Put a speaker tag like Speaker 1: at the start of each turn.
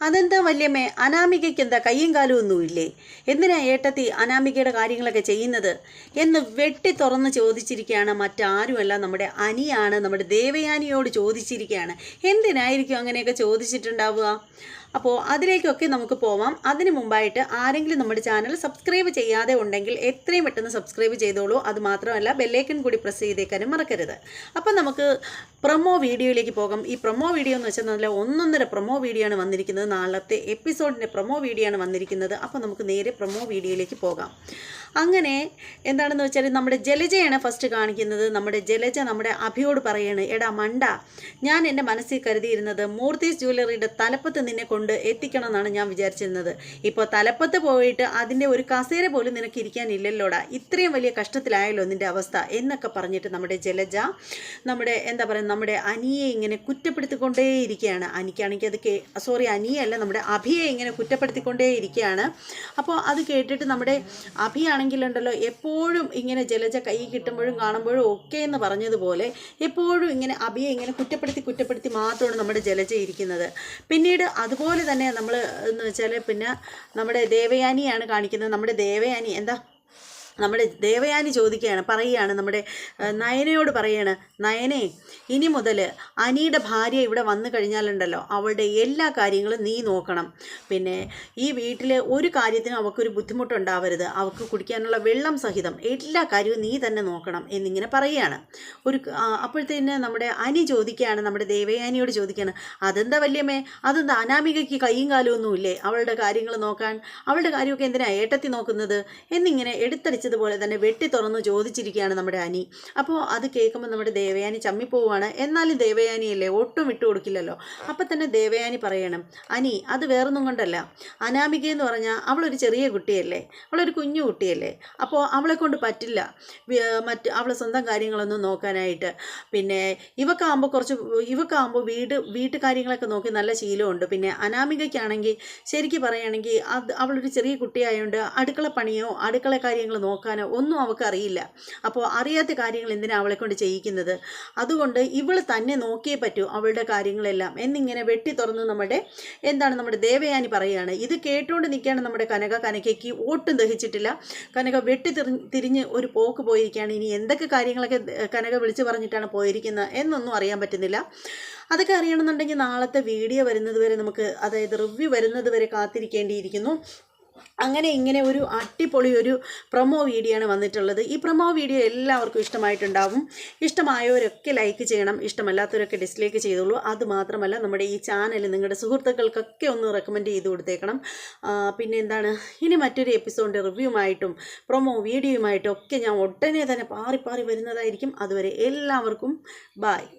Speaker 1: അതെന്താ വല്യമ്മേ, അനാമികയ്ക്ക് എന്താ കയ്യും കാലും ഒന്നുമില്ലേ? എന്തിനാ ഏട്ടത്തി അനാമികയുടെ കാര്യങ്ങളൊക്കെ ചെയ്യുന്നത് എന്ന് വെട്ടി തുറന്ന് ചോദിച്ചിരിക്കുകയാണ്. മറ്റാരുമല്ല, നമ്മുടെ അനിയാണ്, നമ്മുടെ ദേവയാനിയോട് ചോദിച്ചിരിക്കുകയാണ്. എന്തിനായിരിക്കും അങ്ങനെയൊക്കെ ചോദിച്ചിട്ടുണ്ടാവുക? അപ്പോൾ അതിലേക്കൊക്കെ നമുക്ക് പോവാം. അതിന് മുമ്പായിട്ട് ആരെങ്കിലും നമ്മുടെ ചാനൽ സബ്സ്ക്രൈബ് ചെയ്യാതെ ഉണ്ടെങ്കിൽ എത്രയും പെട്ടെന്ന് സബ്സ്ക്രൈബ് ചെയ്തോളൂ. അതുമാത്രമല്ല, ബെല്ലൈക്കൺ കൂടി പ്രസ് ചെയ്തേക്കാനും മറക്കരുത്. അപ്പം നമുക്ക് പ്രൊമോ വീഡിയോയിലേക്ക് പോകാം. ഈ പ്രൊമോ വീഡിയോ എന്ന് വെച്ചാൽ നല്ല ഒന്നൊന്നര പ്രൊമോ വീഡിയോ ആണ് വന്നിരിക്കുന്നത്. നാളത്തെ എപ്പിസോഡിൻ്റെ പ്രൊമോ വീഡിയോ ആണ് വന്നിരിക്കുന്നത്. അപ്പോൾ നമുക്ക് നേരെ പ്രൊമോ വീഡിയോയിലേക്ക് പോകാം. അങ്ങനെ എന്താണെന്ന് വെച്ചാൽ നമ്മുടെ ജലജയാണ് ഫസ്റ്റ് കാണിക്കുന്നത്. നമ്മുടെ ജലജ നമ്മുടെ അഭിയോട് പറയാണ്, എടാ മണ്ട, ഞാൻ എൻ്റെ മനസ്സിൽ കരുതിയിരുന്നത് മൂർത്തീസ് ജ്വല്ലറിയുടെ തലപ്പത്ത് നിന്നെ കൊണ്ട് എത്തിക്കണം എന്നാണ് ഞാൻ വിചാരിച്ചിരുന്നത്. ഇപ്പോൾ തലപ്പത്ത് പോയിട്ട് അതിൻ്റെ ഒരു കസേര പോലും നിനക്ക് ഇരിക്കാനില്ലല്ലോടാ. ഇത്രയും വലിയ കഷ്ടത്തിലായല്ലോ നിൻ്റെ അവസ്ഥ എന്നൊക്കെ പറഞ്ഞിട്ട് നമ്മുടെ ജലജ നമ്മുടെ എന്താ പറയുക, നമ്മുടെ അനിയെ ഇങ്ങനെ കുറ്റപ്പെടുത്തിക്കൊണ്ടേയിരിക്കുകയാണ്. അനിക്കാണെങ്കിൽ അനിയല്ല, നമ്മുടെ അഭിയെ ഇങ്ങനെ കുറ്റപ്പെടുത്തിക്കൊണ്ടേയിരിക്കുകയാണ്. അപ്പോൾ അത് കേട്ടിട്ട് നമ്മുടെ അഭിയാണെങ്കിലുണ്ടല്ലോ, എപ്പോഴും ഇങ്ങനെ ജലജ കൈ കിട്ടുമ്പോഴും കാണുമ്പോഴും ഒക്കെ എന്ന് പറഞ്ഞതുപോലെ എപ്പോഴും ഇങ്ങനെ അഭിയെ ഇങ്ങനെ കുറ്റപ്പെടുത്തി മാത്രമാണ് നമ്മുടെ ജലജ ഇരിക്കുന്നത്. പിന്നീട് അതുപോലെ തന്നെ നമ്മൾ എന്ന് വെച്ചാൽ പിന്നെ നമ്മുടെ ദേവയാനിയാണ് കാണിക്കുന്നത്. നമ്മുടെ ദേവയാനി നമ്മുടെ ദേവയാനി പറയുകയാണ് നമ്മുടെ നയനയോട് പറയാണ്, നയനെ, ഇനി മുതൽ അനിയുടെ ഭാര്യ ഇവിടെ വന്നു കഴിഞ്ഞാലുണ്ടല്ലോ, അവളുടെ എല്ലാ കാര്യങ്ങളും നീ നോക്കണം. പിന്നെ ഈ വീട്ടിലെ ഒരു കാര്യത്തിനും അവൾക്കൊരു ബുദ്ധിമുട്ടുണ്ടാവരുത്. അവൾക്ക് കുടിക്കാനുള്ള വെള്ളം സഹിതം എല്ലാ കാര്യവും നീ തന്നെ നോക്കണം എന്നിങ്ങനെ പറയുകയാണ്. അപ്പോഴത്തേന് നമ്മുടെ അനി നമ്മുടെ ദേവയാനിയോട് ചോദിക്കുകയാണ്, അതെന്താ വല്യമ്മേ, അതെന്താ അനാമികയ്ക്ക് കൈയും കാലും ഒന്നുമില്ലേ അവളുടെ കാര്യങ്ങൾ നോക്കാൻ? അവളുടെ കാര്യമൊക്കെ എന്തിനാ ഏട്ടത്തി നോക്കുന്നത് എന്നിങ്ങനെ എടുത്തടിച്ച് പോലെ തന്നെ വെട്ടി തുറന്ന് ചോദിച്ചിരിക്കുകയാണ് നമ്മുടെ അനി. അപ്പോൾ അത് കേൾക്കുമ്പോൾ നമ്മുടെ ദേവയാനി ചമ്മിപ്പോവാണ്. എന്നാലും ദേവയാനിയല്ലേ, ഒട്ടും വിട്ടു കൊടുക്കില്ലല്ലോ. അപ്പം തന്നെ ദേവയാനി പറയണം, അനി, അത് വേറൊന്നും കൊണ്ടല്ല, അനാമിക എന്ന് പറഞ്ഞാൽ അവളൊരു ചെറിയ കുട്ടിയല്ലേ, അവളൊരു കുഞ്ഞു കുട്ടിയല്ലേ. അപ്പോൾ അവളെ കൊണ്ട് പറ്റില്ല അവളെ സ്വന്തം കാര്യങ്ങളൊന്നും നോക്കാനായിട്ട്. പിന്നെ ഇവക്കാകുമ്പോൾ വീട്ടു കാര്യങ്ങളൊക്കെ നോക്കി നല്ല ശീലമുണ്ട്. പിന്നെ അനാമികയ്ക്കാണെങ്കിൽ ശരിക്കും പറയുകയാണെങ്കിൽ അവളൊരു ചെറിയ കുട്ടിയായതുകൊണ്ട് അടുക്കള പണിയോ അടുക്കള കാര്യങ്ങൾ നോക്കാനോ ഒന്നും അവൾക്ക് അറിയില്ല. അപ്പോൾ അറിയാത്ത കാര്യങ്ങൾ എന്തിനാണ് അവളെ കൊണ്ട് ചെയ്യിക്കുന്നത്? അതുകൊണ്ട് ഇവൾ തന്നെ നോക്കിയേ പറ്റൂ അവളുടെ കാര്യങ്ങളെല്ലാം എന്നിങ്ങനെ വെട്ടി തുറന്ന് നമ്മുടെ ദേവയാനി പറയുകയാണ്. ഇത് കേട്ടുകൊണ്ട് നിൽക്കുകയാണ് നമ്മുടെ കനകയ്ക്ക് ഒട്ടും ദഹിച്ചിട്ടില്ല. കനക വെട്ടി തിരിഞ്ഞ് ഒരു പോക്ക് പോയിരിക്കുകയാണ്. ഇനി എന്തൊക്കെ കാര്യങ്ങളൊക്കെ കനക വിളിച്ചു പറഞ്ഞിട്ടാണ് പോയിരിക്കുന്നത് എന്നൊന്നും അറിയാൻ പറ്റുന്നില്ല. അതൊക്കെ അറിയണമെന്നുണ്ടെങ്കിൽ നാളത്തെ വീഡിയോ വരുന്നത് വരെ നമുക്ക്, അതായത് റിവ്യൂ വരുന്നത് വരെ കാത്തിരിക്കേണ്ടിയിരിക്കുന്നു. അങ്ങനെ ഇങ്ങനെ ഒരു അടിപൊളി ഒരു പ്രൊമോ വീഡിയോ ആണ് വന്നിട്ടുള്ളത്. ഈ പ്രൊമോ വീഡിയോ എല്ലാവർക്കും ഇഷ്ടമായിട്ടുണ്ടാവും. ഇഷ്ടമായവരൊക്കെ ലൈക്ക് ചെയ്യണം, ഇഷ്ടമല്ലാത്തവരൊക്കെ ഡിസ്ലൈക്ക് ചെയ്തോളൂ. അതുമാത്രമല്ല, നമ്മുടെ ഈ ചാനൽ നിങ്ങളുടെ സുഹൃത്തുക്കൾക്കൊക്കെ ഒന്ന് റെക്കമെൻഡ് ചെയ്ത് കൊടുത്തേക്കണം. പിന്നെ എന്താണ്, ഇനി മറ്റൊരു എപ്പിസോഡിൻ്റെ റിവ്യൂമായിട്ടും പ്രൊമോ വീഡിയോയുമായിട്ടും ഒക്കെ ഞാൻ ഉടനെ തന്നെ പാറി വരുന്നതായിരിക്കും. അതുവരെ എല്ലാവർക്കും ബായ്.